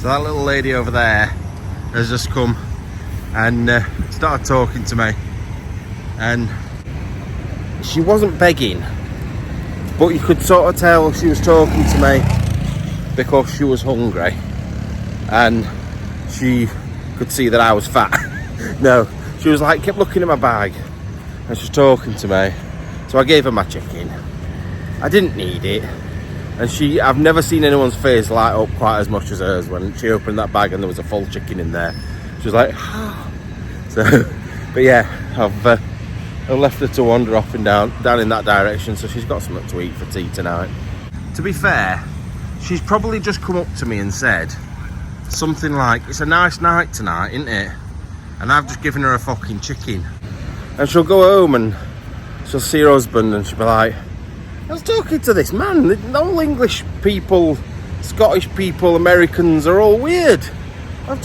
So that little lady over there has just come and started talking to me, and she wasn't begging, but you could sort of tell she was talking to me because she was hungry and she could see that I was fat. No, she was like, kept looking at my bag and she was talking to me. So I gave her my chicken. I didn't need it. And I've never seen anyone's face light up quite as much as hers when she opened that bag and there was a full chicken in there. She was like, oh. So, but yeah, I've left her to wander off and down in that direction, so she's got something to eat for tea tonight. To be fair, she's probably just come up to me and said something like, it's a nice night tonight, isn't it? And I've just given her a fucking chicken. And she'll go home and she'll see her husband and she'll be like, I was talking to this man, all English people, Scottish people, Americans are all weird. I've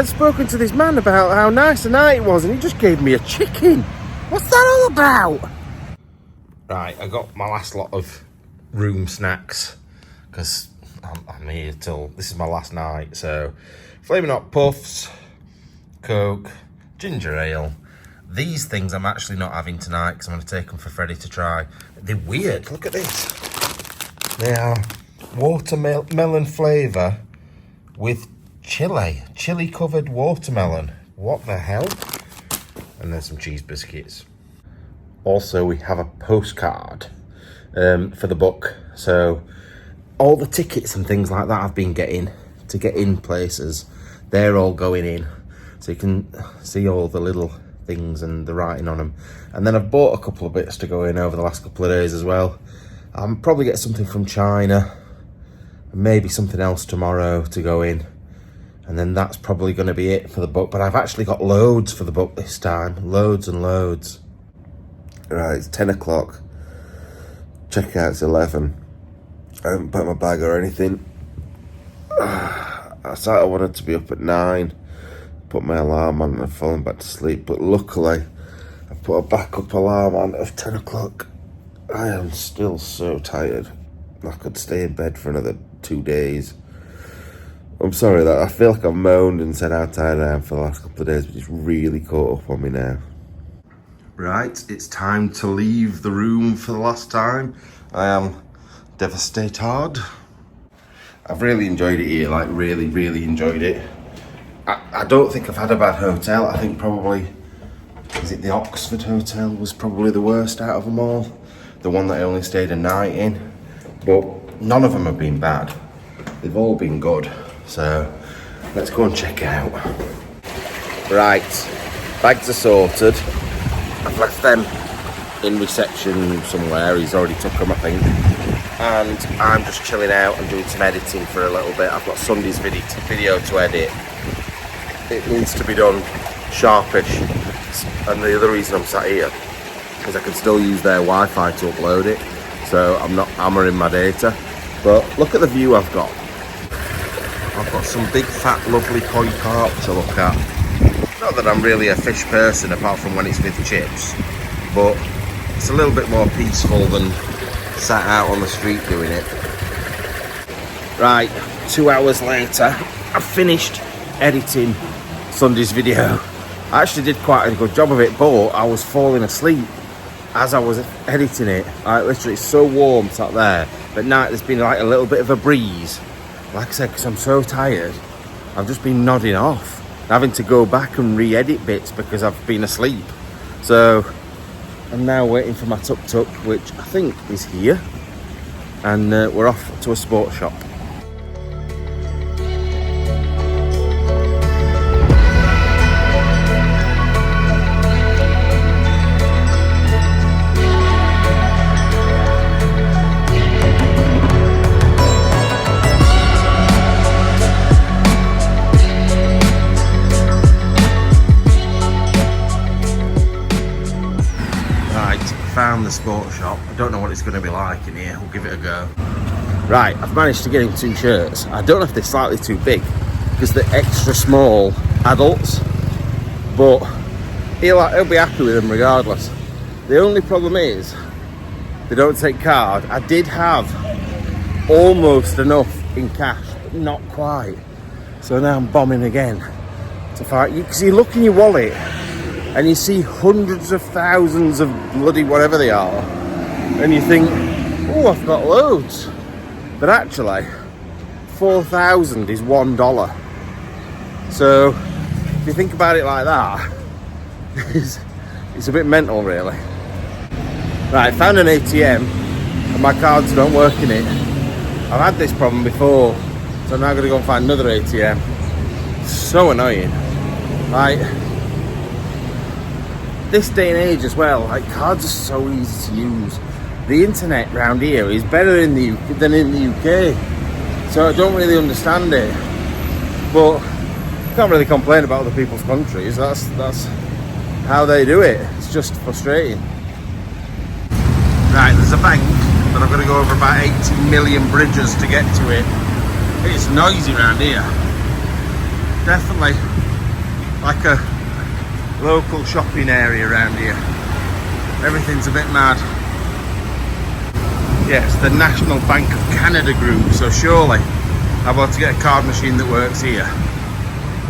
spoken to this man about how nice a night it was and he just gave me a chicken. What's that all about? Right, I got my last lot of room snacks because I'm here till, this is my last night. So, Flaming Hot Puffs, Coke, ginger ale. These things I'm actually not having tonight because I'm going to take them for Freddie to try. They're weird, look at this. They are watermelon flavour with chili covered watermelon. What the hell? And then some cheese biscuits. Also, we have a postcard for the book. So all the tickets and things like that I've been getting to get in places, they're all going in. So you can see all the little things and the writing on them. And then I've bought a couple of bits to go in over the last couple of days as well. I'll probably get something from China, and maybe something else tomorrow to go in. And then that's probably going to be it for the book. But I've actually got loads for the book this time. Loads and loads. Right, it's 10 o'clock. Checkout's 11. I haven't packed my bag or anything. I thought I wanted to be up at 9. Put my alarm on and I've fallen back to sleep. But luckily, I put a backup alarm on of 10 o'clock. I am still so tired. I could stay in bed for another 2 days. I'm sorry that I feel like I've moaned and said how tired I am for the last couple of days, but it's really caught up on me now. Right, it's time to leave the room for the last time. I am devastated. I've really enjoyed it here, like really enjoyed it. I don't think I've had a bad hotel. I think probably, is it the Oxford Hotel was probably the worst out of them all. The one that I only stayed a night in. But none of them have been bad. They've all been good. So let's go and check out. Right, bags are sorted. I've left them in reception somewhere. He's already took them, I think. And I'm just chilling out and doing some editing for a little bit. I've got Sunday's video to edit. It needs to be done sharpish. And the other reason I'm sat here is I can still use their Wi-Fi to upload it. So I'm not hammering my data. But look at the view I've got. I've got some big fat lovely koi carp to look at. Not that I'm really a fish person apart from when it's with chips, but it's a little bit more peaceful than sat out on the street doing it. Right, 2 hours later, I've finished editing Sunday's video. I actually did quite a good job of it, but I was falling asleep as I was editing it. Like, literally, it's so warm sat there. But at night there's been like a little bit of a breeze. Like I said, because I'm so tired, I've just been nodding off, having to go back and re-edit bits because I've been asleep. So I'm now waiting for my tuk-tuk, which I think is here, and we're off to a sports shop. Found the sports shop. I don't know what it's going to be like in here. We'll give it a go. Right, I've managed to get him 2 shirts. I don't know if they're slightly too big because they're extra small adults, but he'll be happy with them regardless. The only problem is they don't take card. I did have almost enough in cash, but not quite. So now I'm bombing again to find you, because you look in your wallet and you see hundreds of thousands of bloody whatever they are, and you think, oh, I've got loads. But actually, 4,000 is $1. So if you think about it like that, it's a bit mental, really. Right, found an ATM and my cards don't work in it. I've had this problem before, so I'm now going to go and find another ATM. It's so annoying. Like, this day and age as well, like, cards are so easy to use. The internet round here is better than in the UK, so I don't really understand it. But can't really complain about other people's countries. That's how they do it. It's just frustrating. Right, there's a bank, but I've got to go over about 80 million bridges to get to it. It's noisy around here. Definitely like a local shopping area around here. Everything's a bit mad. Yeah, it's the National Bank of Canada group, so surely I'm about to get a card machine that works here,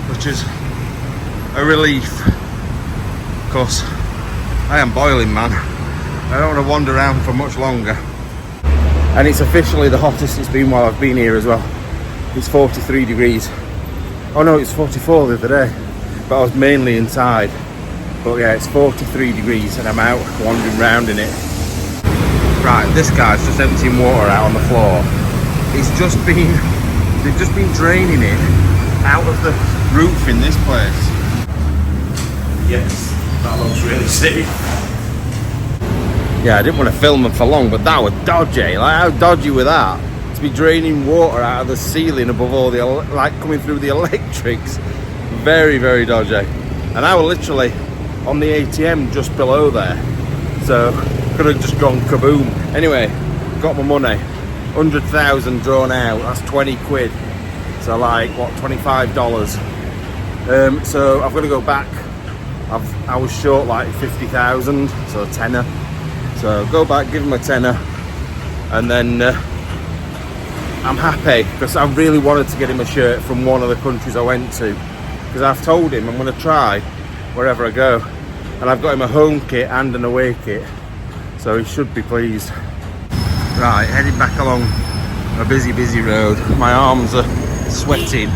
which is a relief, because I am boiling, man. I don't want to wander around for much longer. And it's officially the hottest it's been while I've been here as well. It's 43 degrees. Oh no, it's 44 the other day, but I was mainly inside. But yeah, it's 43 degrees and I'm out wandering around in it. Right, this guy's just emptying water out on the floor. They've just been draining it out of the roof in this place. Yes, that looks really sick. Yeah, I didn't want to film them for long, but that was dodgy. Like, how dodgy was that? To be draining water out of the ceiling above all the, like, coming through the electrics. Very, very dodgy. And I was literally on the ATM just below there. So, could have just gone kaboom. Anyway, got my money. 100,000 drawn out. That's 20 quid. So, like, what, $25? So, I've got to go back. I was short like 50,000, so a tenner. So go back, give him a tenner, and then I'm happy, because I really wanted to get him a shirt from one of the countries I went to, because I've told him I'm going to try wherever I go, and I've got him a home kit and an away kit, so he should be pleased. Right, heading back along a busy road. My arms are sweating,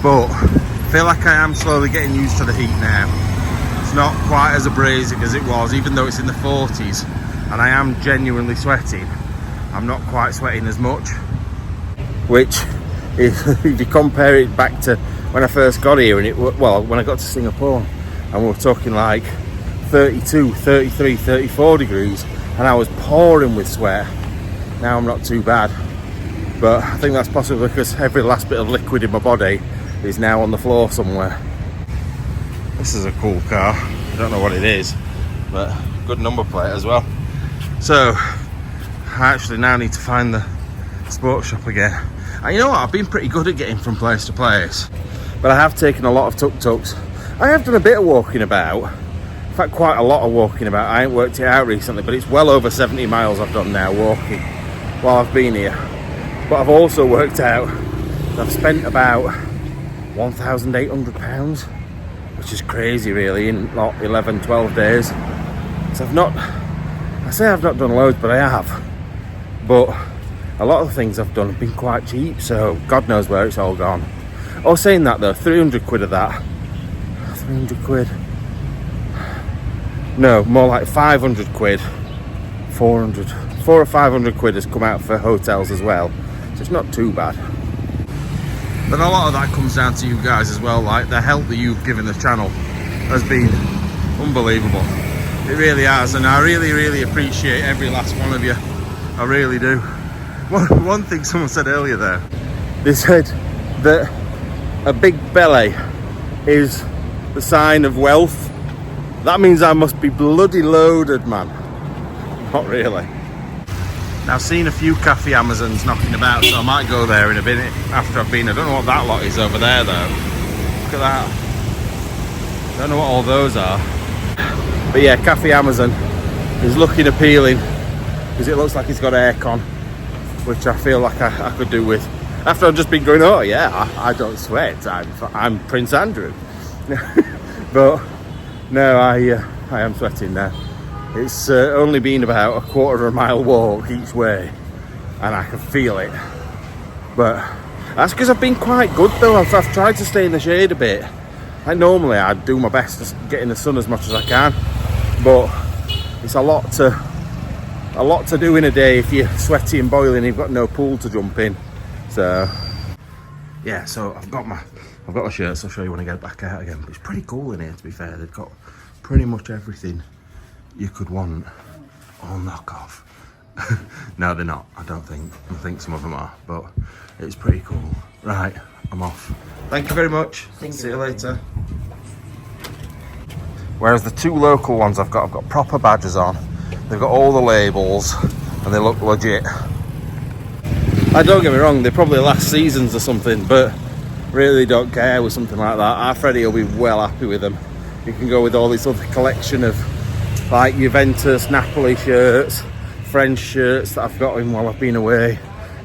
but I feel like I am slowly getting used to the heat now. It's not quite as abrasive as it was, even though it's in the 40s, and I am genuinely sweating. I'm not quite sweating as much, which, if you compare it back to when I first got here, and when I got to Singapore, and we're talking like 32, 33, 34 degrees, and I was pouring with sweat. Now I'm not too bad, but I think that's possibly because every last bit of liquid in my body is now on the floor somewhere. This is a cool car. I don't know what it is, but good number plate as well. So I actually now need to find the sports shop again. And you know what? I've been pretty good at getting from place to place, but I have taken a lot of tuk-tuks. I have done a bit of walking about. In fact, quite a lot of walking about. I ain't worked it out recently, but it's well over 70 miles I've done now walking while I've been here. But I've also worked out that I've spent about £1,800, which is crazy really, in like 11, 12 days. So I say I've not done loads, but I have. But a lot of the things I've done have been quite cheap, so God knows where it's all gone. Oh, saying that though, 300 quid of that. 300 quid. No, more like 500 quid. 400 or 500 quid has come out for hotels as well. So it's not too bad. But a lot of that comes down to you guys as well. Like, the help that you've given the channel has been unbelievable. It really has, and I really appreciate every last one of you. I really do. One thing someone said earlier there, they said that a big belly is the sign of wealth. That means I must be bloody loaded, man. Not really. Now, I've seen a few cafe Amazons knocking about, so I might go there in a minute after I've been. I don't know what that lot is over there though. Look at that. Don't know what all those are. But yeah, cafe Amazon is looking appealing because it looks like it's got aircon, which I feel like I could do with. After I've just been going, oh yeah, I don't sweat. I'm Prince Andrew. But no, I am sweating now. It's only been about a quarter of a mile walk each way, and I can feel it. But that's because I've been quite good though. I've tried to stay in the shade a bit. Like normally I'd do my best to get in the sun as much as I can, but it's a lot to do in a day if you're sweaty and boiling and you've got no pool to jump in. So yeah, so I've got the shirts. I'll show you when I get back out again. But it's pretty cool in here, to be fair. They've got pretty much everything you could want. All knockoff. No, they're not, I don't think. I think some of them are, but it's pretty cool. Right, I'm off. Thank you very much. See you later. Whereas the two local ones I've got proper badges on. They've got all the labels and they look legit. Don't get me wrong, they probably last seasons or something, but really don't care with something like that. Our Freddie will be well happy with them. You can go with all this other collection of like Juventus, Napoli shirts, French shirts that I've got in while I've been away.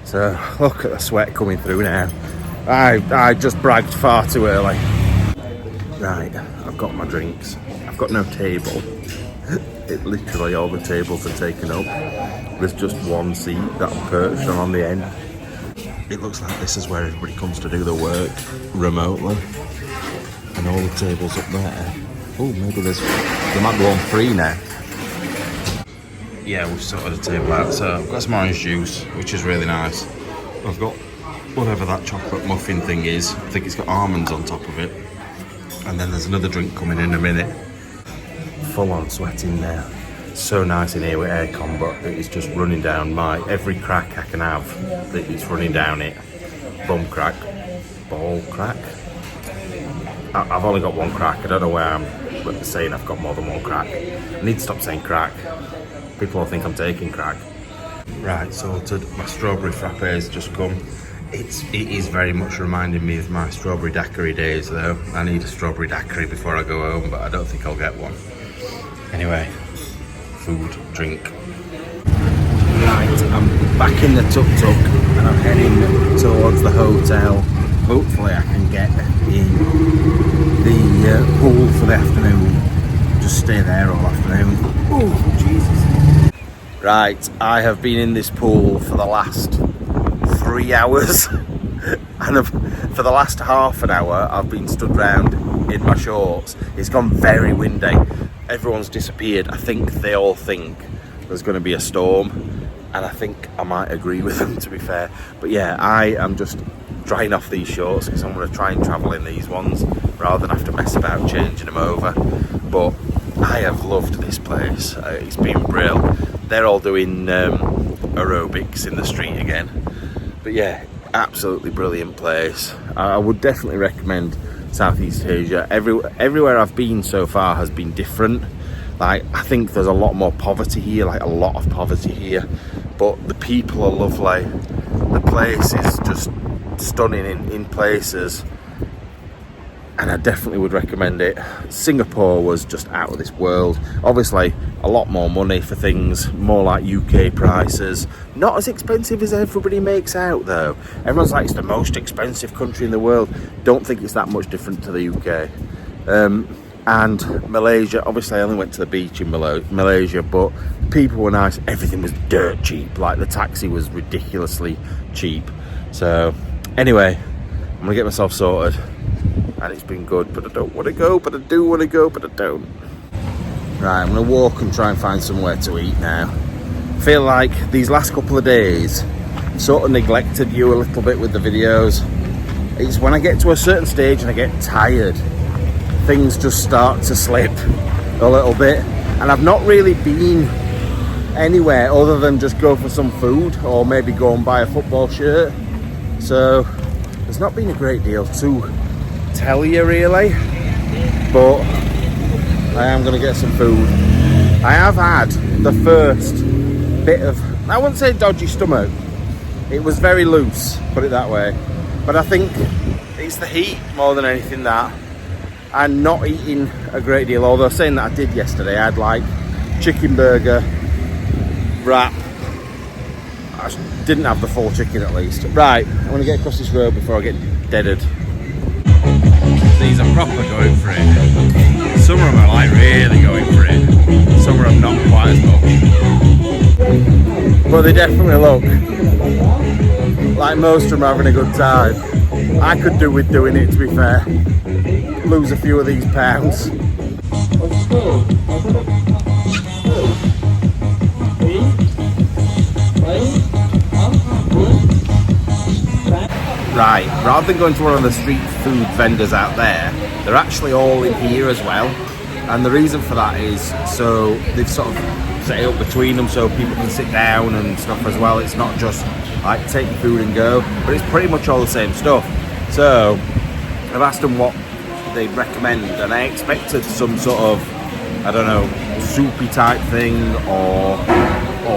So look at the sweat coming through now. I just bragged far too early. Right, I've got my drinks. I've got no table. It literally, all the tables are taken up. There's just one seat that I'm perched on the end. It looks like this is where everybody comes to do their work remotely. And all the tables up there. Oh, maybe there might be one free now. Yeah, we've sorted the table out. So I've got some orange juice, which is really nice. I've got whatever that chocolate muffin thing is. I think it's got almonds on top of it. And then there's another drink coming in a minute. Full on sweating now. So nice in here with aircon, but it's just running down every crack I can have. It's running down it. Bum crack, ball crack. I've only got one crack. I don't know where I'm saying I've got more than one crack. I need to stop saying crack. People will think I'm taking crack. Right, sorted. My strawberry frappe has just come. It is very much reminding me of my strawberry daiquiri days though. I need a strawberry daiquiri before I go home, but I don't think I'll get one. Anyway, food, drink. Right, I'm back in the tuk-tuk and I'm heading towards the hotel. Hopefully I can get in the pool for the afternoon. Just stay there all afternoon. Oh, Jesus. Right, I have been in this pool for the last 3 hours. And for the last half an hour, I've been stood round in my shorts. It's gone very windy. Everyone's disappeared. I think they all think there's going to be a storm. And I think I might agree with them, to be fair. But yeah, I am just drying off these shorts because I'm going to try and travel in these ones rather than have to mess about changing them over. But I have loved this place. It's been brilliant. They're all doing aerobics in the street again. But yeah, absolutely brilliant place. I would definitely recommend Southeast Asia. Everywhere I've been so far has been different. Like, I think there's a lot more poverty here, like a lot of poverty here. But the people are lovely. The place is just stunning in places. And I definitely would recommend it. Singapore was just out of this world. Obviously, a lot more money for things, more like UK prices. Not as expensive as everybody makes out though. Everyone's like, it's the most expensive country in the world. Don't think it's that much different to the UK. And Malaysia, obviously I only went to the beach in Malaysia, but people were nice. Everything was dirt cheap. Like the taxi was ridiculously cheap. So anyway, I'm gonna get myself sorted. And it's been good, but I don't want to go, but I do want to go, but I don't. Right, I'm going to walk and try and find somewhere to eat now. I feel like these last couple of days sort of neglected you a little bit with the videos. It's when I get to a certain stage and I get tired, things just start to slip a little bit. And I've not really been anywhere other than just go for some food or maybe go and buy a football shirt. So there's not been a great deal to tell you really, but I am going to get some food. I have had the first bit of, I wouldn't say dodgy stomach, it was very loose, put it that way, but I think it's the heat more than anything that, and not eating a great deal, although saying that I did yesterday. I had like chicken burger, wrap, I didn't have the full chicken at least. Right, I'm gonna get across this road before I get deaded. These are proper going for it. Some of them are like really going for it. Some of them not quite as much. But they definitely look like most of them are having a good time. I could do with doing it, to be fair. Lose a few of these pounds. Right, rather than going to one of the street food vendors out there, they're actually all in here as well. And the reason for that is, so they've sort of set it up between them so people can sit down and stuff as well. It's not just like take your food and go, but it's pretty much all the same stuff. So I've asked them what they recommend, and I expected some sort of, I don't know, soupy type thing or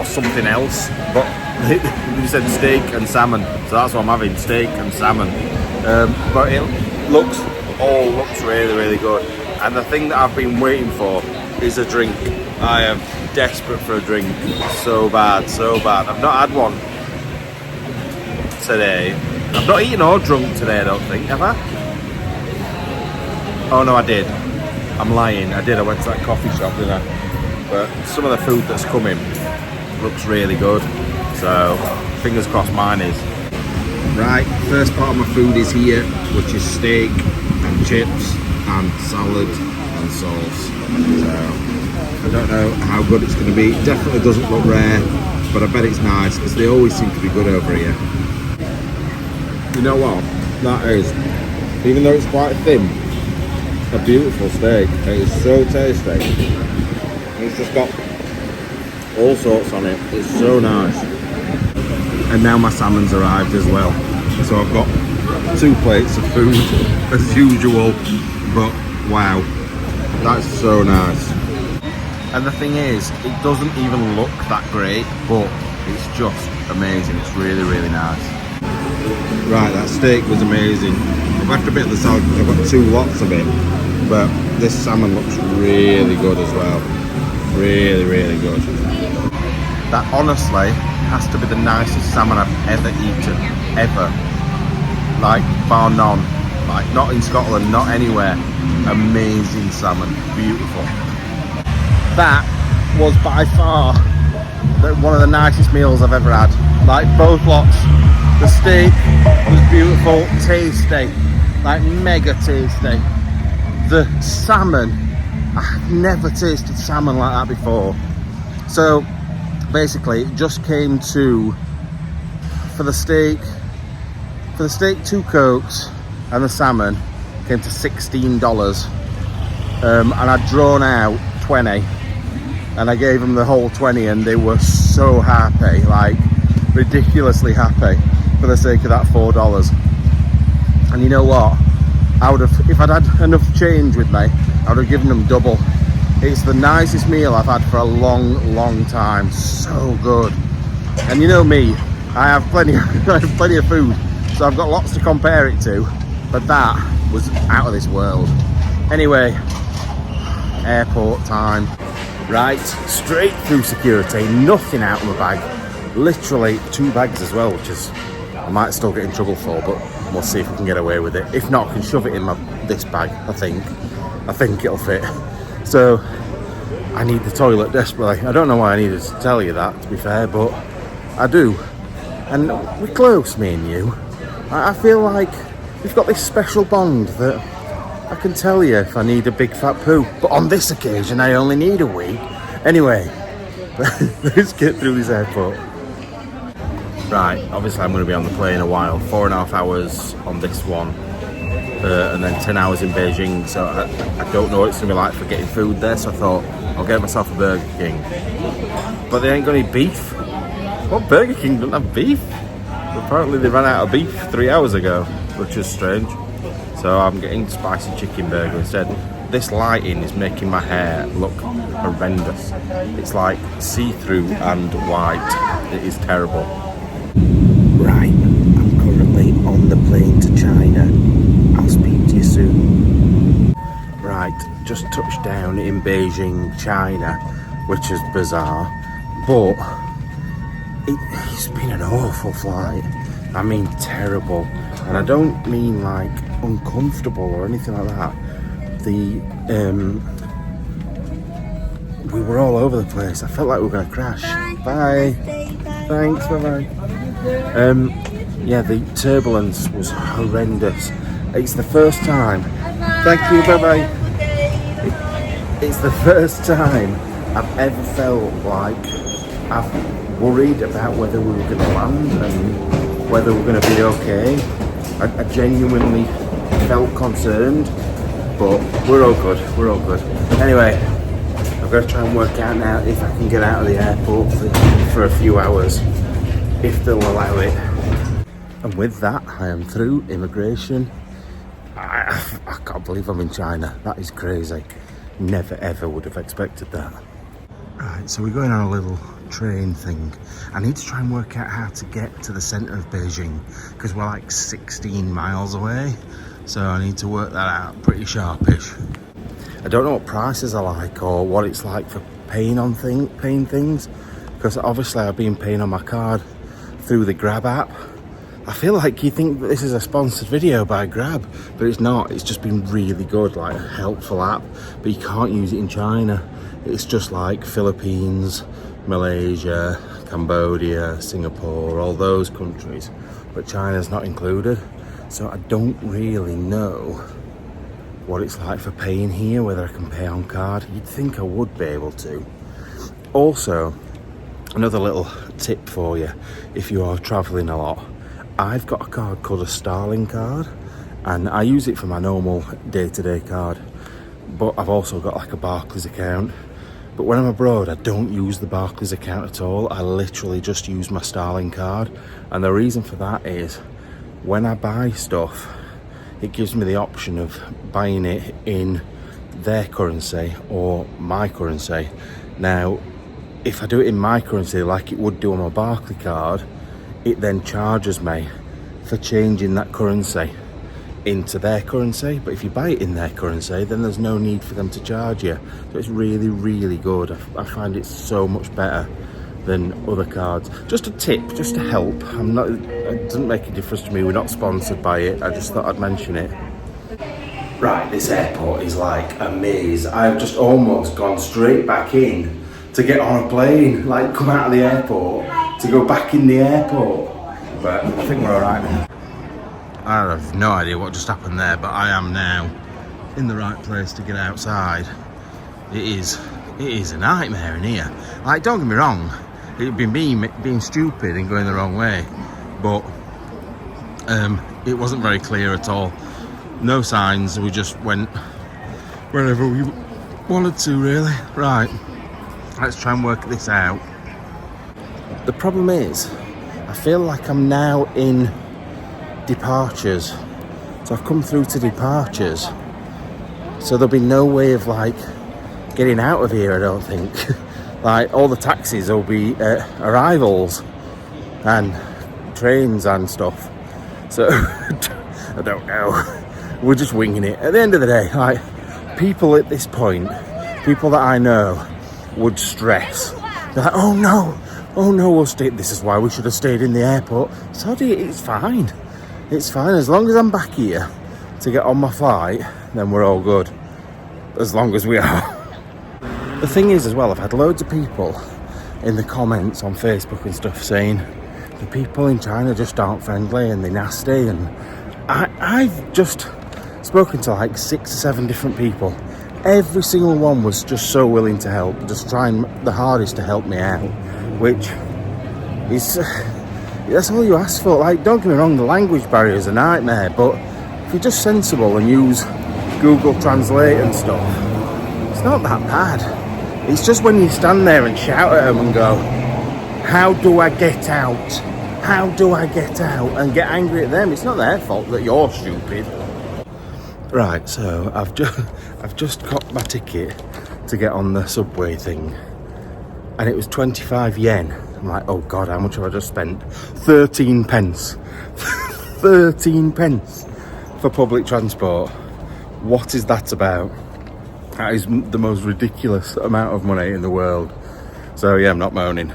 something else, but they said steak and salmon, so that's what I'm having, steak and salmon. But it looks really, really good. And the thing that I've been waiting for is a drink. I am desperate for a drink, so bad, so bad. I've not had one today. I've not eaten or drunk today, I don't think, have I? Oh no, I did. I'm lying, I did. I went to that coffee shop, didn't I? But some of the food that's coming looks really good. So, fingers crossed mine is. Right, first part of my food is here, which is steak and chips and salad and sauce. So, I don't know how good it's going to be. It definitely doesn't look rare, but I bet it's nice because they always seem to be good over here. You know what? That is, even though it's quite thin, a beautiful steak. It is so tasty. It's just got all sorts on it. It's so nice. And now my salmon's arrived as well. So I've got 2 plates of food as usual, but wow, that's so nice. And the thing is, it doesn't even look that great, but it's just amazing. It's really, really nice. Right, that steak was amazing. I've left a bit of the salad because I've got 2 lots of it, but this salmon looks really good as well. Really, really good. That honestly has to be the nicest salmon I've ever eaten, ever. Like, bar none. Like, not in Scotland, not anywhere. Amazing salmon, beautiful. That was by far one of the nicest meals I've ever had. Like, both lots. The steak was beautiful, tasty, like mega tasty. The salmon, I've never tasted salmon like that before. So basically it just came to, for the steak 2 Cokes and the salmon came to $16, and I'd drawn out 20 and I gave them the whole 20 and they were so happy, like ridiculously happy for the sake of that $4. And you know what, I would have, if I'd had enough change with me, I would have given them double. It's the nicest meal I've had for a long time. So good. And you know me, I have plenty of food, so I've got lots to compare it to, but that was out of this world. Anyway, airport time. Right, straight through security, nothing out of my bag. Literally 2 bags as well, which is, I might still get in trouble for, but we'll see if we can get away with it. If not, I can shove it in this bag, I think it'll fit. So, I need the toilet desperately. I don't know why I needed to tell you that, to be fair, but I do. And we're close, me and you. I feel like we've got this special bond that I can tell you if I need a big fat poo. But on this occasion, I only need a wee. Anyway, let's get through this airport. Right, obviously I'm going to be on the plane a while. 4.5 hours on this one. And then 10 hours in Beijing, so I don't know what it's going to be like for getting food there, so I thought I'll get myself a Burger King. But they ain't got any beef. What Burger King doesn't have beef? Apparently they ran out of beef 3 hours ago, which is strange. So I'm getting spicy chicken burger instead. This lighting is making my hair look horrendous. It's like see-through and white. It is terrible. Right, I'm currently on the plane to China. I'll speak to you soon. Right, just touched down in Beijing, China, which is bizarre, but It's been an awful flight. I mean terrible. And I don't mean like uncomfortable or anything like that. We were all over the place. I felt like we were going to crash. Bye. Thanks, bye-bye. Yeah, the turbulence was horrendous. It's the first time. Thank you, bye-bye. It's the first time I've ever felt like I've worried about whether we were going to land and whether we're going to be okay. I genuinely felt concerned, but we're all good. Anyway, I've got to try and work out now if I can get out of the airport for a few hours, if they'll allow it. And with that, I am through immigration. I can't believe I'm in China. That is crazy. Never ever would have expected that. Right, so we're going on a little train thing. I need to try and work out how to get to the centre of Beijing, because we're like 16 miles away. So I need to work that out pretty sharpish. I don't know what prices are like or what it's like for paying things, because obviously I've been paying on my card through the Grab app. I feel like you think that this is a sponsored video by Grab, but it's not. It's just been really good, like a helpful app, but you can't use it in China. It's just like Philippines, Malaysia, Cambodia, Singapore, all those countries, but China's not included. So I don't really know what it's like for paying here, whether I can pay on card. You'd think I would be able to. Also, another little tip for you, if you are traveling a lot, I've got a card called a Starling card, and I use it for my normal day-to-day card, but I've also got like a Barclays account. But when I'm abroad, I don't use the Barclays account at all. I literally just use my Starling card, and the reason for that is when I buy stuff, it gives me the option of buying it in their currency or my currency. Now, if I do it in my currency like it would do on my Barclays card, it then charges me for changing that currency into their currency. But if you buy it in their currency, then there's no need for them to charge you. So it's really, really good. I find it so much better than other cards. Just a tip, just to help. It doesn't make a difference to me. We're not sponsored by it. I just thought I'd mention it. Right, this airport is like a maze. I've just almost gone straight back in to get on a plane, like come out of the airport to go back in the airport. But I think we're all right now. I have no idea what just happened there, but I am now in the right place to get outside. It is a nightmare in here. Like, don't get me wrong, it'd be me being stupid and going the wrong way, but it wasn't very clear at all. No signs, we just went wherever we wanted to, really. Right, let's try and work this out. The problem is, I feel like I'm now in departures. So I've come through to departures. So there'll be no way of like getting out of here, I don't think. Like all the taxis will be arrivals and trains and stuff. So I don't know. We're just winging it. At the end of the day, like people at this point, people that I know would stress. They're like, oh no, we'll stay. This is why we should have stayed in the airport. So it's fine. It's fine. As long as I'm back here to get on my flight, then we're all good. As long as we are. The thing is as well, I've had loads of people in the comments on Facebook and stuff saying the people in China just aren't friendly and they're nasty, and I've just spoken to like 6 or 7 different people. Every single one was just so willing to help, just trying the hardest to help me out, which is that's all you ask for. Like, don't get me wrong, the language barrier is a nightmare, but if you're just sensible and use Google Translate and stuff, it's not that bad. It's just when you stand there and shout at them and go, how do I get out? How do I get out? And get angry at them. It's not their fault that you're stupid. Right, so I've just got my ticket to get on the subway thing, and it was 25 yen. I'm like, oh god, how much have I just spent? 13 pence. 13 pence for public transport. What is that about? That is the most ridiculous amount of money in the world. So yeah, I'm not moaning.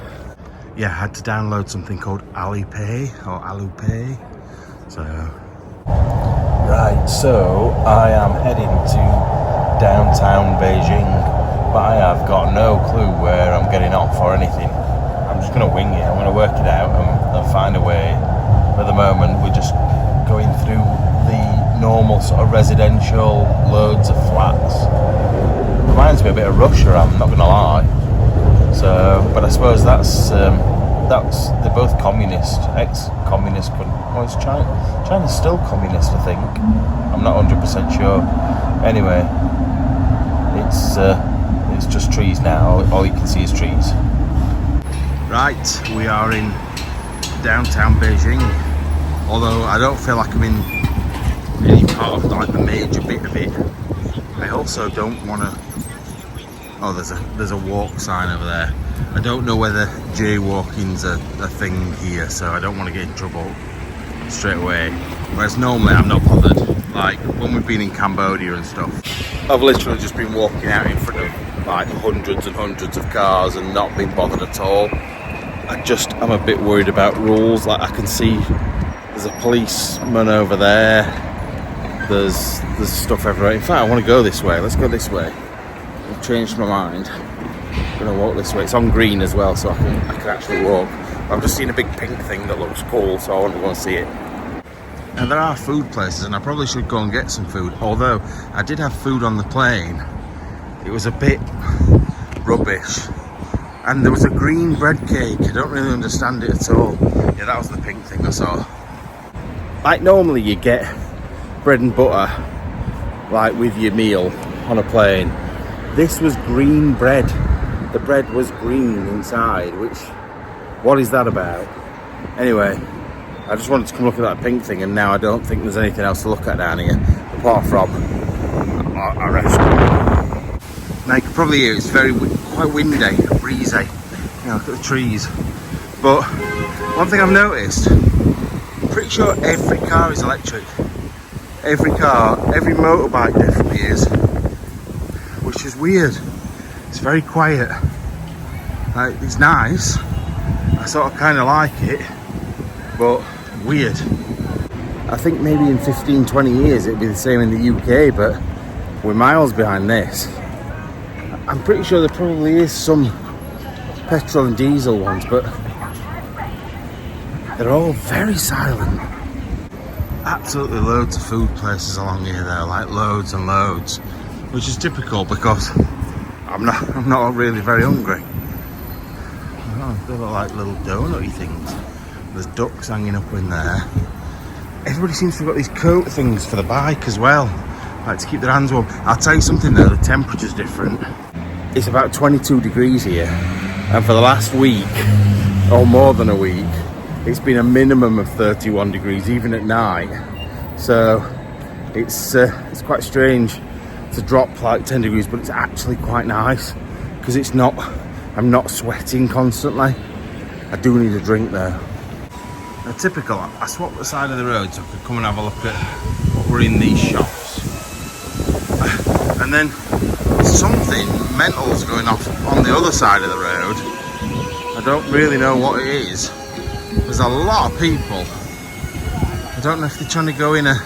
yeah, I had to download something called Alipay or Alupay. So right, so I am heading to downtown Beijing, but I have got no clue where I'm getting off or anything. I'm just going to wing it. I'm going to work it out and find a way. For the moment, we're just going through the normal sort of residential, loads of flats. Reminds me a bit of Russia, I'm not going to lie. So, but I suppose that's they're both communist, ex-communist. Well, it's China's still communist, I think. I'm not 100% sure. Anyway, it's just trees now. All you can see is trees. Right, we are in downtown Beijing. Although I don't feel like I'm in any part of like the major bit of it. I also don't want to. Oh, there's a walk sign over there. I don't know whether jaywalking's a thing here, so I don't want to get in trouble straight away. Whereas normally I'm not bothered. Like when we've been in Cambodia and stuff, I've literally just been walking out in front of like hundreds and hundreds of cars and not been bothered at all. I'm a bit worried about rules. Like I can see there's a policeman over there. There's stuff everywhere. In fact, I want to go this way. Let's go this way. I've changed my mind. I'm gonna walk this way. It's on green as well, so I can actually walk. I've just seen a big pink thing that looks cool, so I want to go and see it. And there are food places, and I probably should go and get some food. Although I did have food on the plane, it was a bit rubbish. And there was a green bread cake. I don't really understand it at all. Yeah, that was the pink thing I saw. Like normally you get bread and butter, like with your meal on a plane. This was green bread. The bread was green inside, which, what is that about? Anyway, I just wanted to come look at that pink thing, and now I don't think there's anything else to look at down here, apart from a restaurant. Now you can probably hear it's quite windy, breezy. You know, look at the trees. But one thing I've noticed, I'm pretty sure every car is electric. Every car, every motorbike definitely is. Which is weird. It's very quiet. Like, it's nice. I sort of kind of like it, but weird. I think maybe in 15-20 years it'll be the same in the UK, but we're miles behind this. I'm pretty sure there probably is some petrol and diesel ones, but they're all very silent. Absolutely loads of food places along here though, like loads and loads, which is typical because I'm not really very hungry. Oh, they look like little donut-y things. There's ducks hanging up in there. Everybody seems to have got these coat things for the bike as well, like to keep their hands warm. I'll tell you something though, the temperature's different. It's about 22 degrees here, and for the last week, or more than a week, it's been a minimum of 31 degrees, even at night. So it's quite strange to drop like 10 degrees, but it's actually quite nice because I'm not sweating constantly. I do need a drink though. Now, typical, I swapped the side of the road so I could come and have a look at what were in these shops. And then something mental's going off on the other side of the road. I don't really know what it is. There's a lot of people. I don't know if they're trying to go in a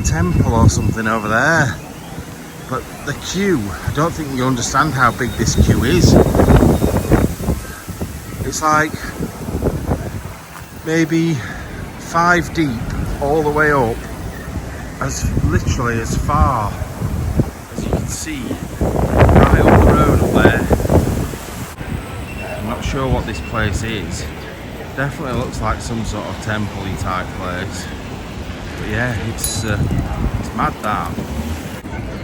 temple or something over there. But the queue, I don't think you understand how big this queue is. It's like maybe 5 deep all the way up, as literally as far as you can see right up the road up there. I'm not sure what this place is. Definitely looks like some sort of temple-y type place. But yeah, it's mad that.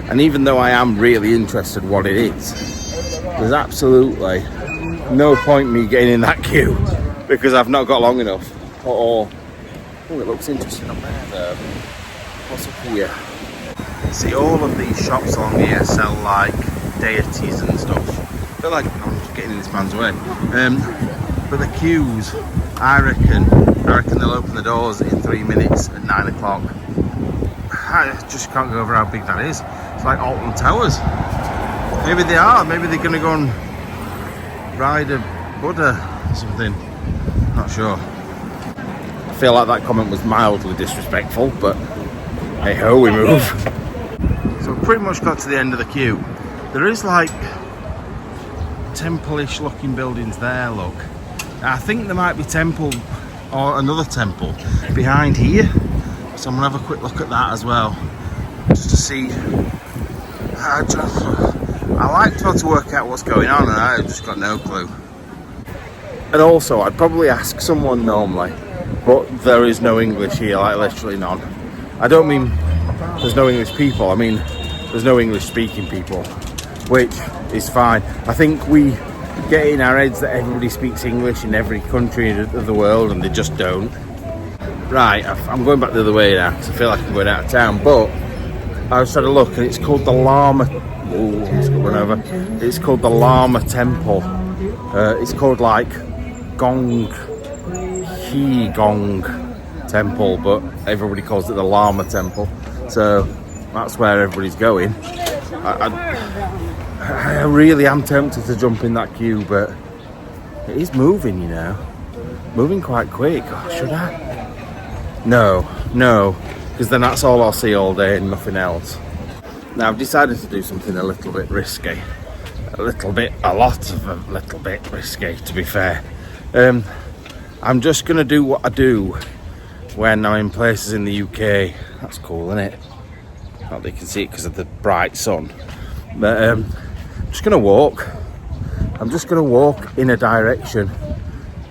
And even though I am really interested what it is, there's absolutely no point me getting in that queue because I've not got long enough at all. Oh, it looks interesting up there though. What's up here? See, all of these shops along here sell like deities and stuff. I feel like I'm just getting in this man's way. But the queues, I reckon they'll open the doors in 3 minutes at 9 o'clock. I just can't go over how big that is. It's like Alton Towers. Maybe they are. Maybe they're going to go and ride a Buddha or something. Not sure. I feel like that comment was mildly disrespectful, but hey ho, we move. So we've pretty much got to the end of the queue. There is like temple-ish looking buildings there, look. I think there might be temple or another temple behind here. So I'm gonna have a quick look at that as well, just to see. I like to be able to work out what's going on, and I've just got no clue. And also, I'd probably ask someone normally, but there is no English here, like literally none. I don't mean there's no English people, I mean there's no English speaking people, which is fine. I think we get in our heads that everybody speaks English in every country of the world, and they just don't. Right, I'm going back the other way now because I feel like I'm going out of town, but I just had a look and it's called the Lama. Oh, let's go over. It's called the Lama Temple. It's called like Gong Temple, but everybody calls it the Lama Temple. So that's where everybody's going. I really am tempted to jump in that queue, but it is moving, you know. Moving quite quick. Oh, should I? No, because then that's all I'll see all day and nothing else. Now I've decided to do something a little bit risky. A little bit risky, to be fair. I'm just going to do what I do when I'm in places in the UK. That's cool, isn't it? Not that you can see it because of the bright sun. But I'm just going to walk. I'm just going to walk in a direction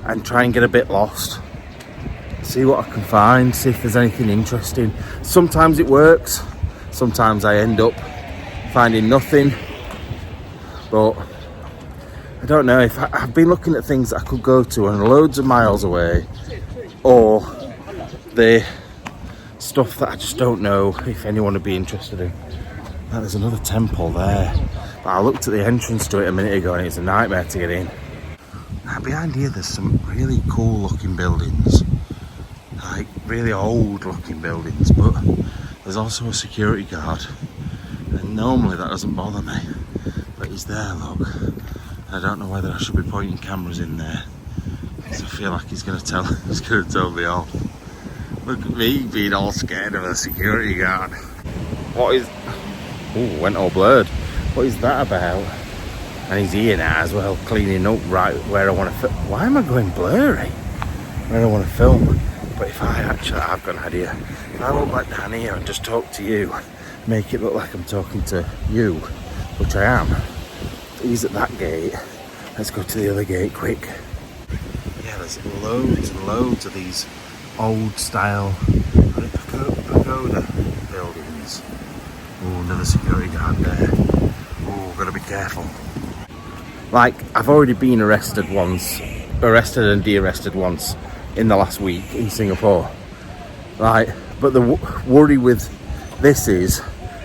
and try and get a bit lost. See what I can find, see if there's anything interesting. Sometimes it works, sometimes I end up finding nothing. But I don't know, if I've been looking at things that I could go to and loads of miles away, or the stuff that I just don't know if anyone would be interested in. Now, there's another temple there, but I looked at the entrance to it a minute ago and it's a nightmare to get in. Now behind here there's some really cool looking buildings, like really old looking buildings, but there's also a security guard, and normally that doesn't bother me, but he's there, look. I don't know whether I should be pointing cameras in there, because I feel like he's going to tell me off. Look at me being all scared of a security guard. What is... Oh, went all blurred. What is that about? And he's here now as well, cleaning up right where I want to film. Why am I going blurry? Where I want to film. But if I've got an idea. If I walk back down here and just talk to you, make it look like I'm talking to you, which I am. He's at that gate. Let's go to the other gate quick. Yeah, there's loads and loads of these old style pagoda buildings. Oh, another security guard there. Oh, gotta be careful. Like, I've already been arrested and de-arrested once in the last week in Singapore. Right, but the worry with this is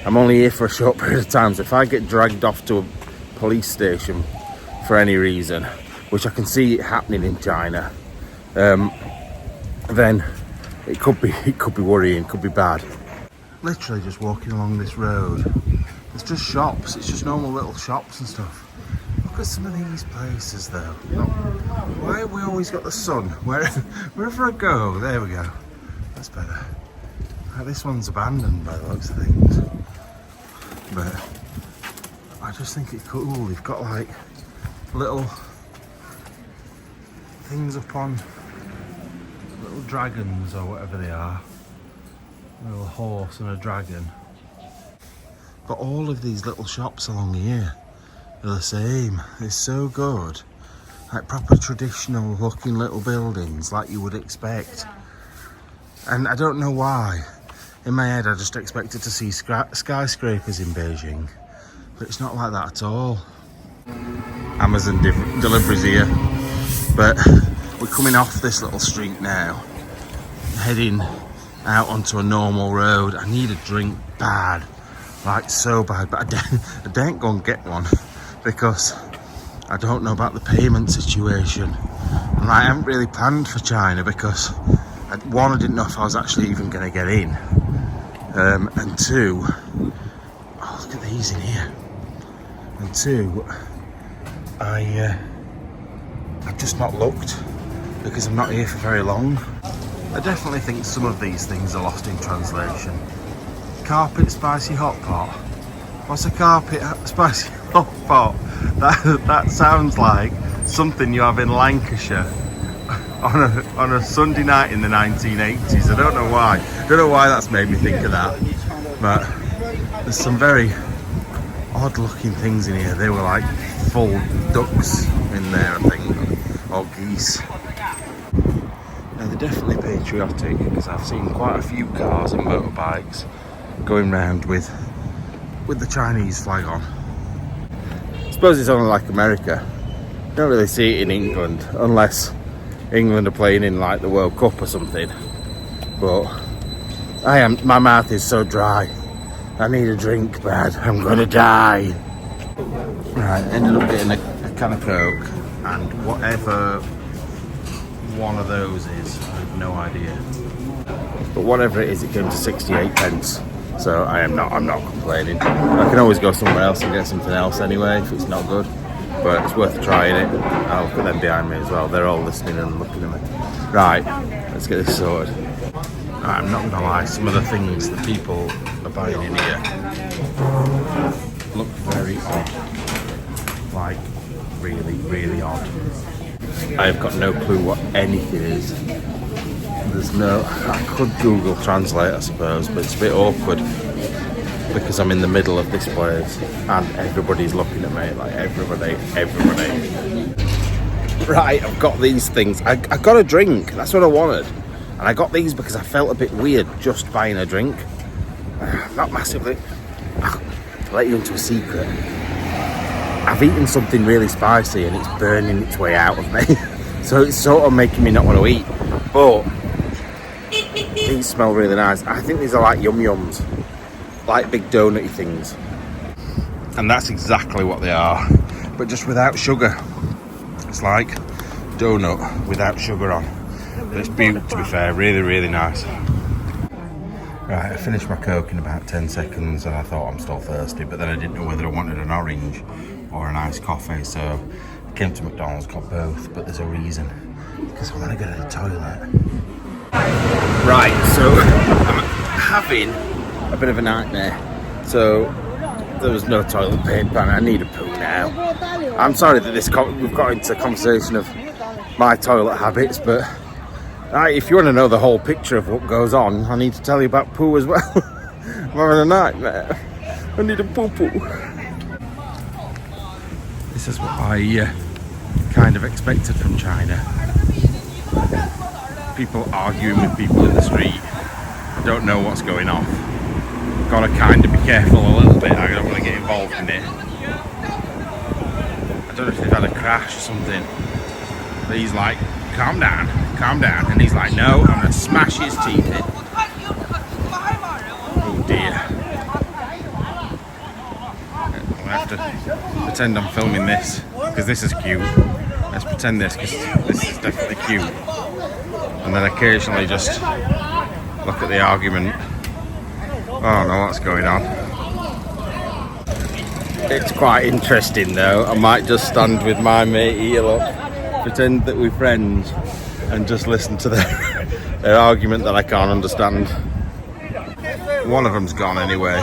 I'm only here for a short period of time, so if I get dragged off to a police station for any reason, which I can see it happening in China, then it could be worrying, could be bad. Literally just walking along this road, it's just shops, it's just normal little shops and stuff. Look at some of these places though. Why have we always got the sun? Wherever I go, there we go. That's better. This one's abandoned by the looks of things, but I just think it's cool. They've got like little things up on, little dragons or whatever they are. A little horse and a dragon. But all of these little shops along here are the same. It's so good. Like proper traditional looking little buildings like you would expect. And I don't know why. In my head I just expected to see skyscrapers in Beijing. But it's not like that at all. Amazon deliveries here. But we're coming off this little street now, heading out onto a normal road. I need a drink bad, like so bad, but I don't go and get one because I don't know about the payment situation. And I haven't really planned for China because one, I didn't know if I was actually even going to get in, and two, oh look at these in here, and two, I I've just not looked because I'm not here for very long. I definitely think some of these things are lost in translation. Carpet spicy hot pot. What's a carpet spicy hot pot? That sounds like something you have in Lancashire on a Sunday night in the 1980s. I don't know why. I don't know why that's made me think of that. But there's some very odd looking things in here. They were like full ducks in there, I think, or geese. Now they're definitely patriotic because I've seen quite a few cars and motorbikes going round with the Chinese flag on. I suppose it's only like America. You don't really see it in England unless England are playing in like the World Cup or something. But my mouth is so dry. I need a drink, Brad. I'm gonna die. Right, ended up getting a can of Coke and whatever one of those is, I have no idea. But whatever it is, it came to 68 pence. So I'm not complaining. I can always go somewhere else and get something else anyway if it's not good. But it's worth trying it. I'll look at them behind me as well. They're all listening and looking at me. Right, let's get this sorted. Right, I'm not gonna lie, some of the things that people are buying in here look very odd. Like, really, really odd. I've got no clue what anything is. I could Google Translate, I suppose, but it's a bit awkward because I'm in the middle of this place and everybody's looking at me, like everybody. Right, I've got these things. I got a drink, that's what I wanted. And I got these because I felt a bit weird just buying a drink. Not massively. I'll let you into a secret. I've eaten something really spicy and it's burning its way out of me. So it's sort of making me not want to eat. But these smell really nice. I think these are like yum-yums. Like big donutty things. And that's exactly what they are. But just without sugar. It's like donut without sugar on. But it's beautiful, to be fair. Really, really nice. Right, I finished my Coke in about 10 seconds and I thought I'm still thirsty, but then I didn't know whether I wanted an orange or an iced coffee, so I came to McDonald's, got both, but there's a reason. Because I want to go to the toilet. Right, so I'm having a bit of a nightmare. So there was no toilet paper and I need a poo now. I'm sorry that we've got into a conversation of my toilet habits, but if you want to know the whole picture of what goes on, I need to tell you about poo as well. I'm having a nightmare. I need a poo-poo. This is what I kind of expected from China. People arguing with people in the street. I don't know what's going on. Gotta kind of be careful a little bit. I don't want to get involved in it. I don't know if they've had a crash or something. But he's like, calm down. And he's like, no, I'm going to smash his teeth in. Oh dear. I'll have to pretend I'm filming this, because this is cute. Let's pretend this, because this is definitely cute. And then occasionally just look at the argument. Oh no, what's going on? It's quite interesting though. I might just stand with my mate here, look, pretend that we're friends and just listen to their argument that I can't understand. One of them's gone anyway.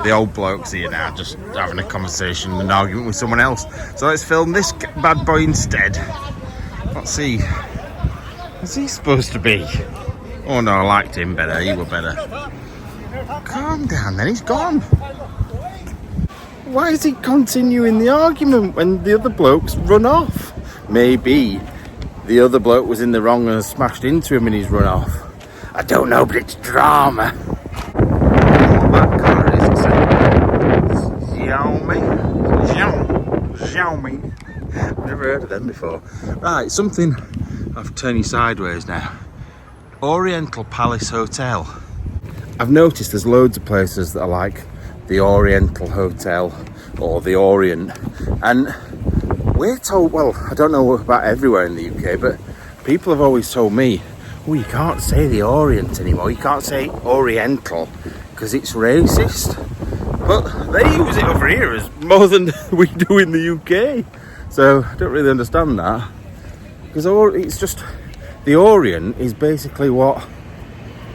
The old bloke's here now, just having a conversation and an argument with someone else. So let's film this bad boy instead. Let's see. What's he supposed to be? Oh no, I liked him better. He were better. Calm down then, he's gone. Why is he continuing the argument when the other bloke's run off? Maybe the other bloke was in the wrong and smashed into him and he's run off. I don't know, but it's drama. That car is, it's a Xiaomi. I've never heard of them before. Right, something, I've turned you sideways now. Oriental Palace Hotel. I've noticed there's loads of places that are like the Oriental Hotel or the Orient, and we're told, well, I don't know about everywhere in the UK, but people have always told me, oh, you can't say the Orient anymore, you can't say Oriental because it's racist. But they use it over here as more than we do in the UK, so I don't really understand that. Because it's just, the Orient is basically what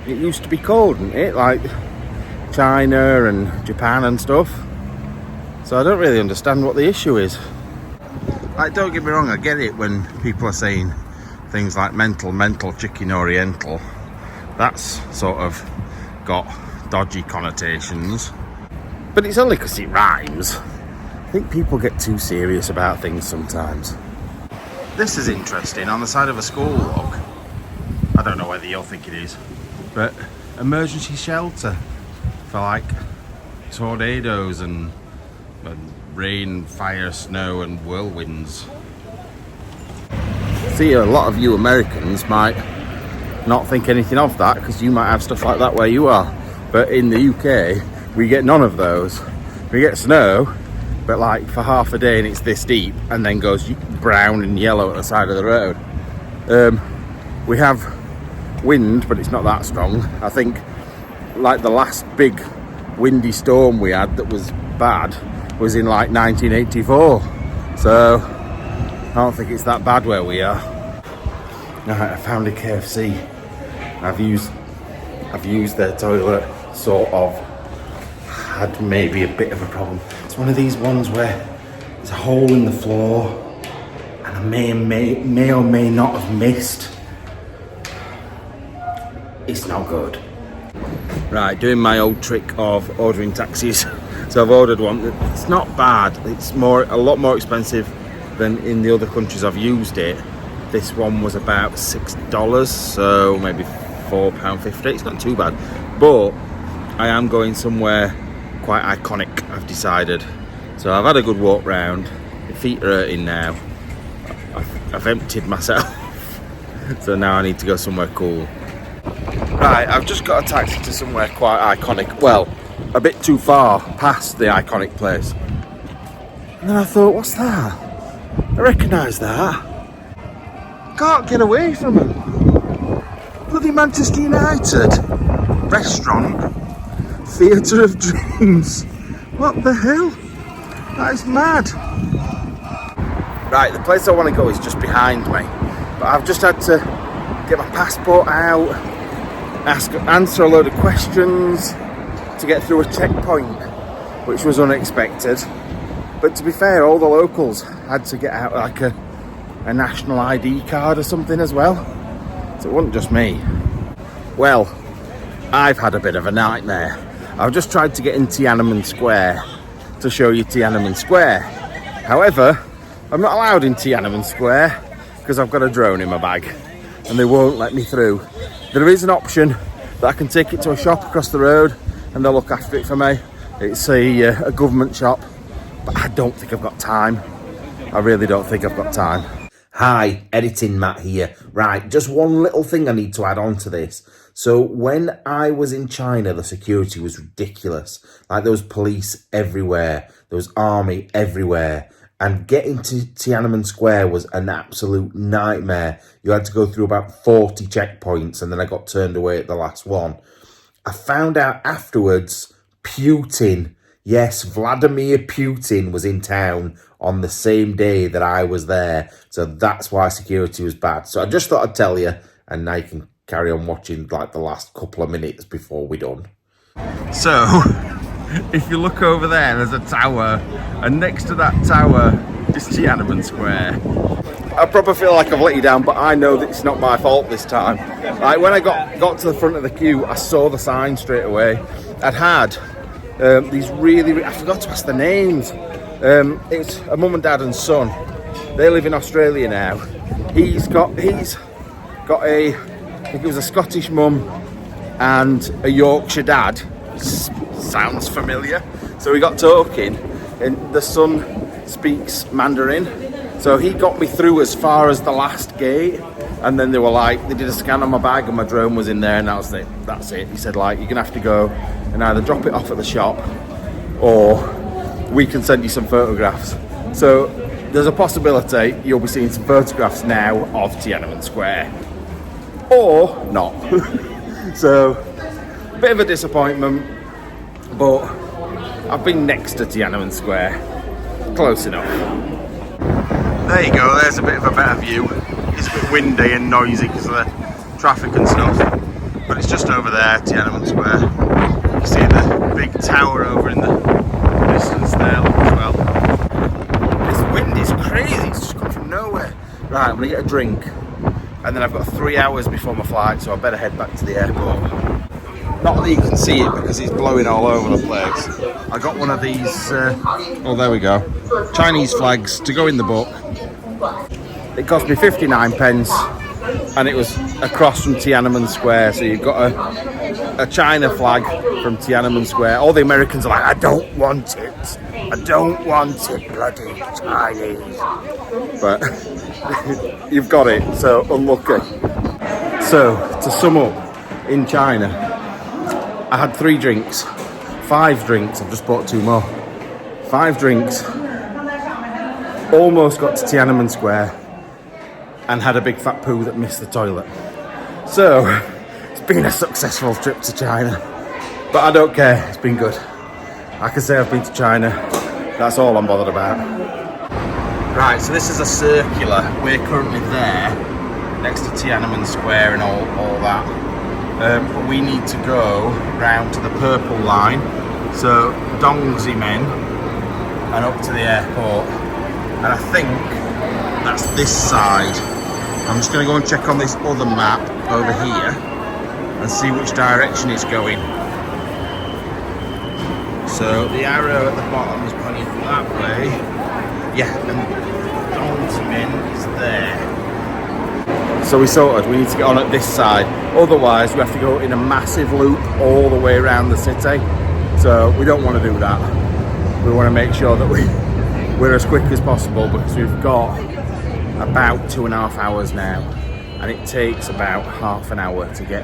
it used to be called, isn't it? Like China and Japan and stuff. So I don't really understand what the issue is. Like, don't get me wrong, I get it when people are saying things like mental, chicken oriental. That's sort of got dodgy connotations. But it's only because it rhymes. I think people get too serious about things sometimes. This is interesting, on the side of a school log. I don't know whether you'll think it is, but emergency shelter for like tornadoes and rain, fire, snow and whirlwinds. See, a lot of you Americans might not think anything of that because you might have stuff like that where you are. But in the UK, we get none of those. We get snow, but like for half a day and it's this deep and then goes brown and yellow at the side of the road. We have wind, but it's not that strong. I think like the last big windy storm we had that was bad was in like 1984. So I don't think it's that bad where we are. Right, I found a KFC. I've used their toilet, sort of. Had maybe a bit of a problem. It's one of these ones where there's a hole in the floor and I may or may not have missed. It's not good. Right, doing my old trick of ordering taxis. So I've ordered one. It's not bad. It's a lot more expensive than in the other countries I've used it. This one was about $6, so maybe £4.50. It's not too bad, but I am going somewhere quite iconic, I've decided. So I've had a good walk round. My feet are hurting now. I've emptied myself. So now I need to go somewhere cool. Right, I've just got a taxi to somewhere quite iconic. Well, a bit too far past the iconic place. And then I thought, what's that? I recognise that. Can't get away from them. Bloody Manchester United restaurant, theatre of dreams. What the hell? That is mad. Right, the place I want to go is just behind me, but I've just had to get my passport out, answer a load of questions to get through a checkpoint, which was unexpected. But to be fair, all the locals had to get out like a national ID card or something as well, so it wasn't just me. Well, I've had a bit of a nightmare. I've just tried to get in Tiananmen Square to show you Tiananmen Square. However, I'm not allowed in Tiananmen Square because I've got a drone in my bag and they won't let me through. There is an option that I can take it to a shop across the road and they'll look after it for me. It's a government shop, but I don't think I've got time. I really don't think I've got time. Hi, editing Matt here. Right, just one little thing I need to add on to this. So when I was in China, the security was ridiculous. Like there was police everywhere, there was army everywhere. And getting to Tiananmen Square was an absolute nightmare. You had to go through about 40 checkpoints and then I got turned away at the last one. I found out afterwards, Putin, yes, Vladimir Putin was in town on the same day that I was there. So that's why security was bad. So I just thought I'd tell you, and now you can carry on watching like the last couple of minutes before we're done. So, if you look over there's a tower, and next to that tower is Tiananmen Square. I probably feel like I've let you down, but I know that it's not my fault this time. Like when I got to the front of the queue, I saw the sign straight away. I'd had these really, I forgot to ask the names. It's a mum and dad and son. They live in Australia now. He's got a, I think it was a Scottish mum and a Yorkshire dad. Sounds familiar. So we got talking, and the son speaks Mandarin. So he got me through as far as the last gate, and then they did a scan on my bag and my drone was in there, and that's it. He said, like, you're gonna have to go and either drop it off at the shop or we can send you some photographs. So there's a possibility you'll be seeing some photographs now of Tiananmen Square, or not. So, bit of a disappointment, but I've been next to Tiananmen Square, close enough. There you go, there's a bit of a better view. You It's a bit windy and noisy because of the traffic and stuff. But it's just over there, Tiananmen Square. You can see the big tower over in the distance there as well. This wind is crazy, it's just come from nowhere. Right, I'm gonna get a drink. And then I've got 3 hours before my flight, so I better head back to the airport. Not that you can see it because it's blowing all over the place. I got one of these, oh there we go, Chinese flags to go in the book. It cost me 59 pence and it was across from Tiananmen Square. So you've got a China flag from Tiananmen Square. All the Americans are like, I don't want it. I don't want it, bloody Chinese. But you've got it, so unlucky. So to sum up, in China, I had 3 drinks, 5 drinks, I've just bought 2 more. 5 drinks, almost got to Tiananmen Square and had a big fat poo that missed the toilet. So, it's been a successful trip to China, but I don't care, it's been good. I can say I've been to China, that's all I'm bothered about. Right, so this is a circular, we're currently there, next to Tiananmen Square and all that. But we need to go round to the purple line, so Dongximen and up to the airport. And I think that's this side. I'm just going to go and check on this other map over here and see which direction it's going. So the arrow at the bottom is pointing that way. Yeah, and Dongximen is there. So we sorted, we need to get on at this side. Otherwise, we have to go in a massive loop all the way around the city. So we don't want to do that. We want to make sure that we're as quick as possible because we've got about 2.5 hours now. And it takes about half an hour to get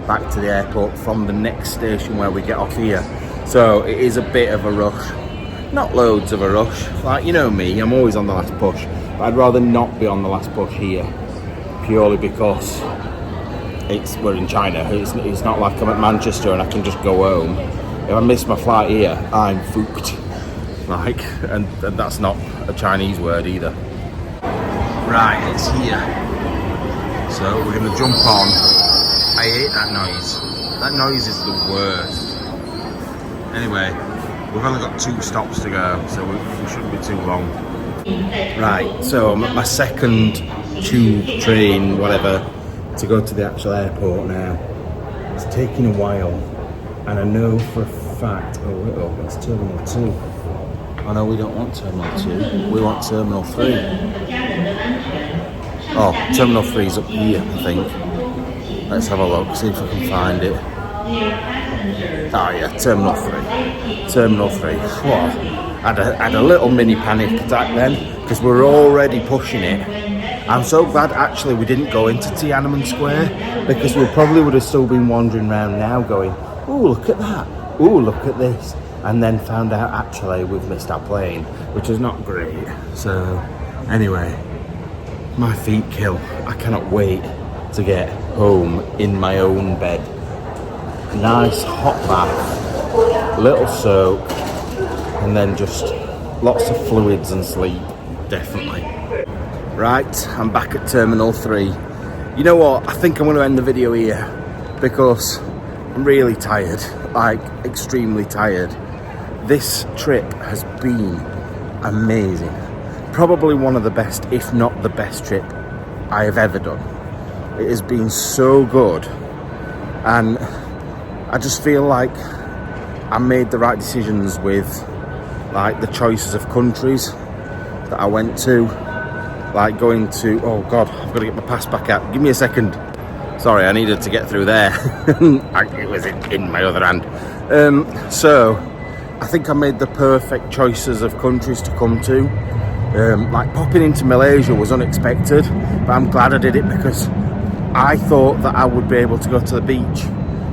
back to the airport from the next station where we get off here. So it is a bit of a rush. Not loads of a rush. Like, you know me, I'm always on the last push. But I'd rather not be on the last push here. Purely because we're in China. It's not like I'm at Manchester and I can just go home. If I miss my flight here, I'm fooked. Like, and that's not a Chinese word either. Right, it's here. So we're gonna jump on. I hate that noise. That noise is the worst. Anyway, we've only got 2 stops to go, so we shouldn't be too long. Right, so I'm at my second tube, train, whatever, to go to the actual airport now. It's taking a while, and I know for a fact, oh, it's Terminal 2. Oh no, we don't want Terminal 2, we want Terminal 3. Oh, Terminal 3's up here, I think. Let's have a look, see if I can find it. Oh yeah, Terminal 3. Terminal 3. Whoa. I had a little mini panic attack then, because we're already pushing it. I'm so glad actually we didn't go into Tiananmen Square, because we probably would have still been wandering around now going, oh look at that, oh look at this, and then found out actually we've missed our plane, which is not great. So anyway, my feet kill. I cannot wait to get home in my own bed. A nice hot bath, little soak, and then just lots of fluids and sleep, definitely. Right, I'm back at Terminal 3. You know what, I think I'm going to end the video here because I'm really tired, like extremely tired. This trip has been amazing. Probably one of the best, if not the best trip I have ever done. It has been so good, and I just feel like I made the right decisions with like the choices of countries that I went to, like going to, oh god, I've got to get my pass back out, give me a second, sorry, I needed to get through there. It was in my other hand. So I think I made the perfect choices of countries to come to. Like popping into Malaysia was unexpected, but I'm glad I did it because I thought that I would be able to go to the beach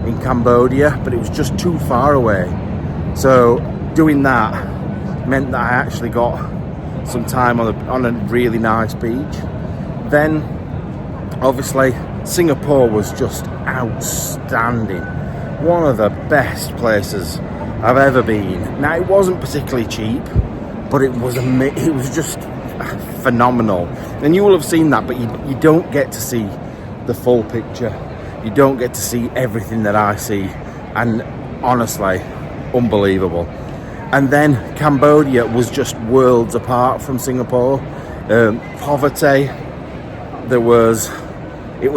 in Cambodia, but it was just too far away. So doing that meant that I actually got some time on a really nice beach. Then obviously Singapore was just outstanding. One of the best places I've ever been. Now it wasn't particularly cheap, but it was just phenomenal. And you will have seen that, but you don't get to see the full picture. You don't get to see everything that I see. And honestly, unbelievable. And then Cambodia was just worlds apart from Singapore. Poverty, it was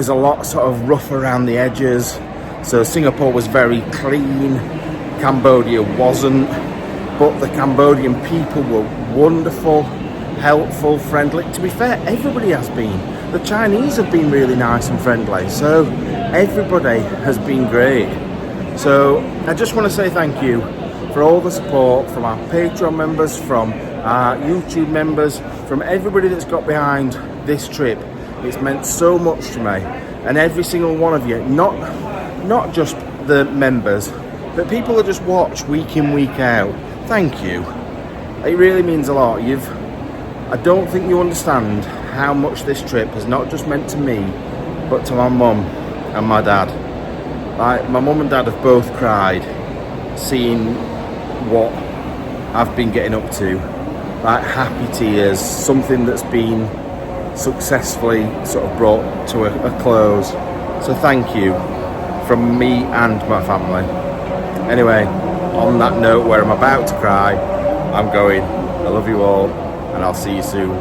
a lot sort of rough around the edges. So Singapore was very clean, Cambodia wasn't, but the Cambodian people were wonderful, helpful, friendly. To be fair, everybody has been. The Chinese have been really nice and friendly, so everybody has been great. So I just want to say thank you for all the support from our Patreon members, from our YouTube members, from everybody that's got behind this trip. It's meant so much to me, and every single one of you, not just the members, but people that just watch week in, week out. Thank you. It really means a lot. I don't think you understand how much this trip has not just meant to me, but to my mum and my dad. Like, my mum and dad have both cried seeing what I've been getting up to. Like, happy tears, something that's been successfully sort of brought to a close. So thank you from me and my family. Anyway, on that note where I'm about to cry, I'm going. I love you all, and I'll see you soon.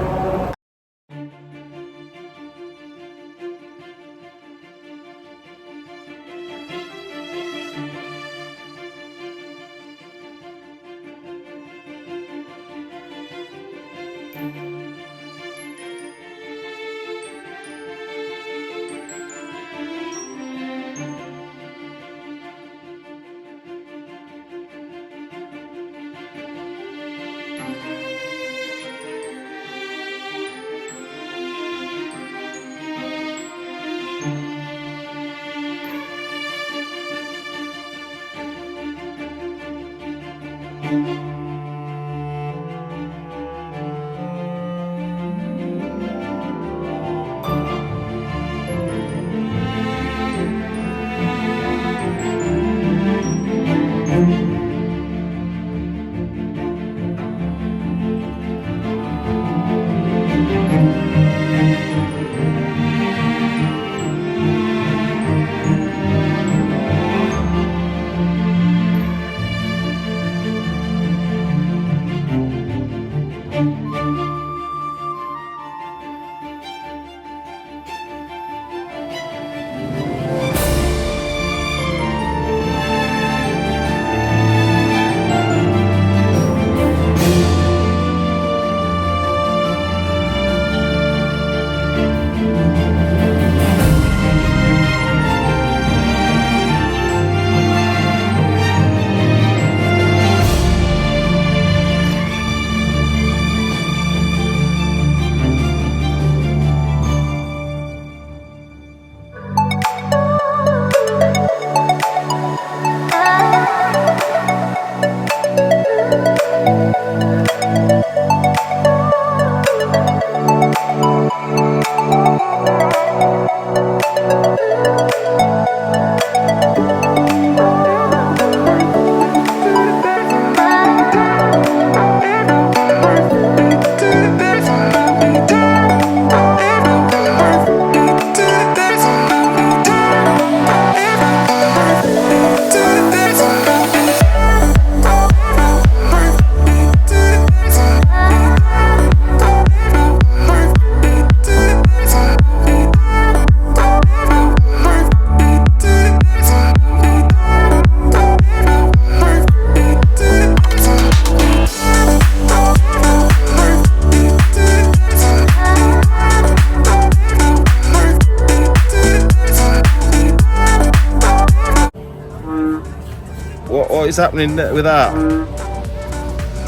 What is happening with that?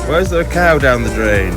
Where's the cow down the drain?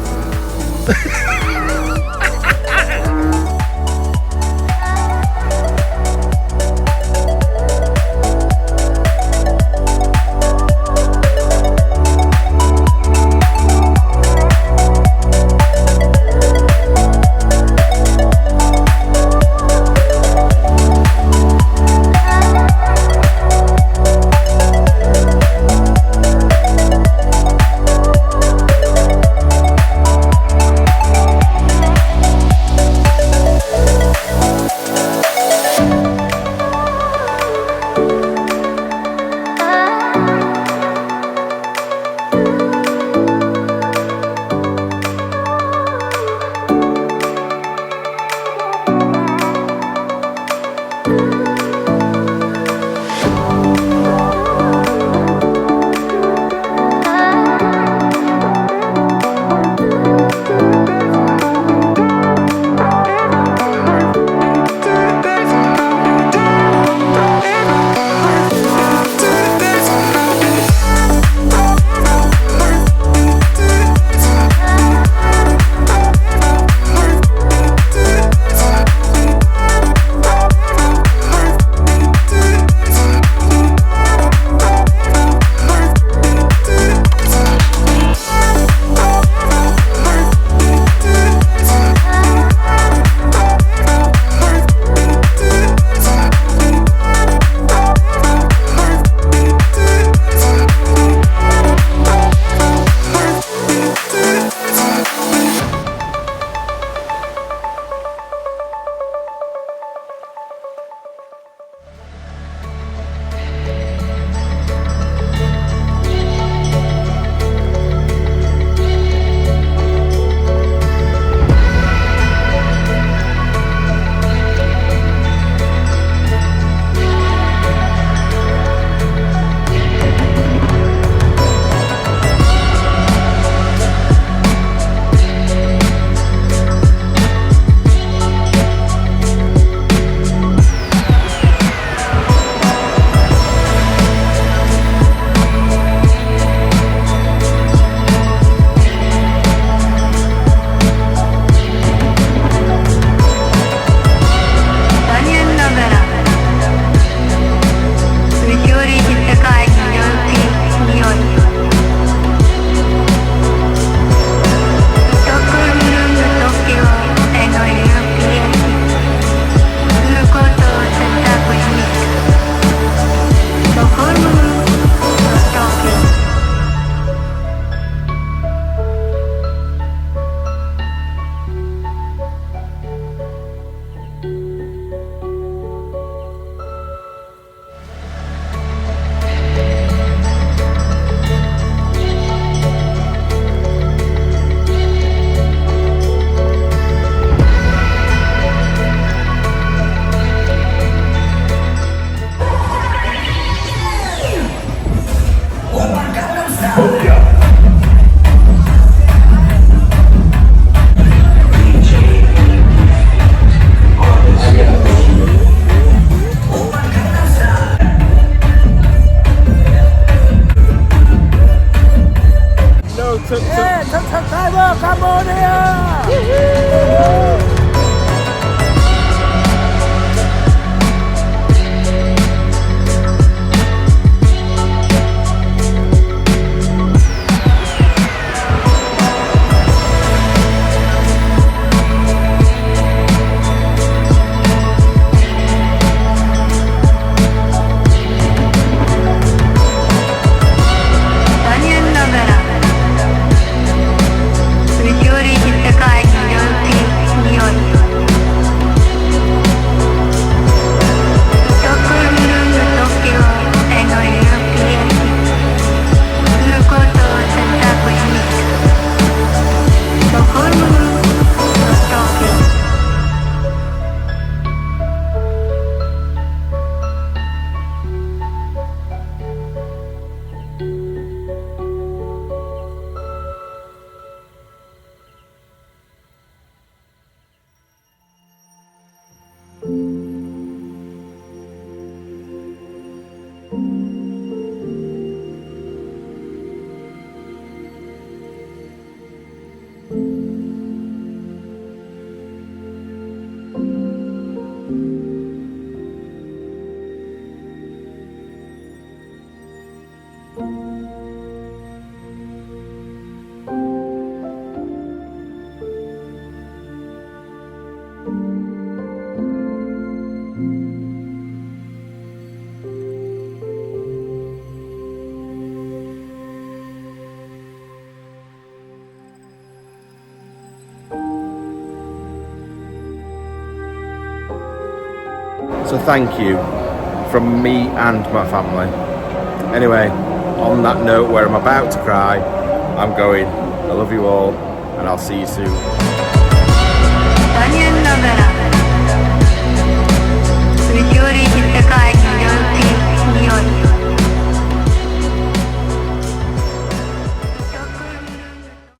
Subscriber Cambodia! So thank you from me and my family. Anyway, on that note where I'm about to cry, I'm going. I love you all, and I'll see you soon.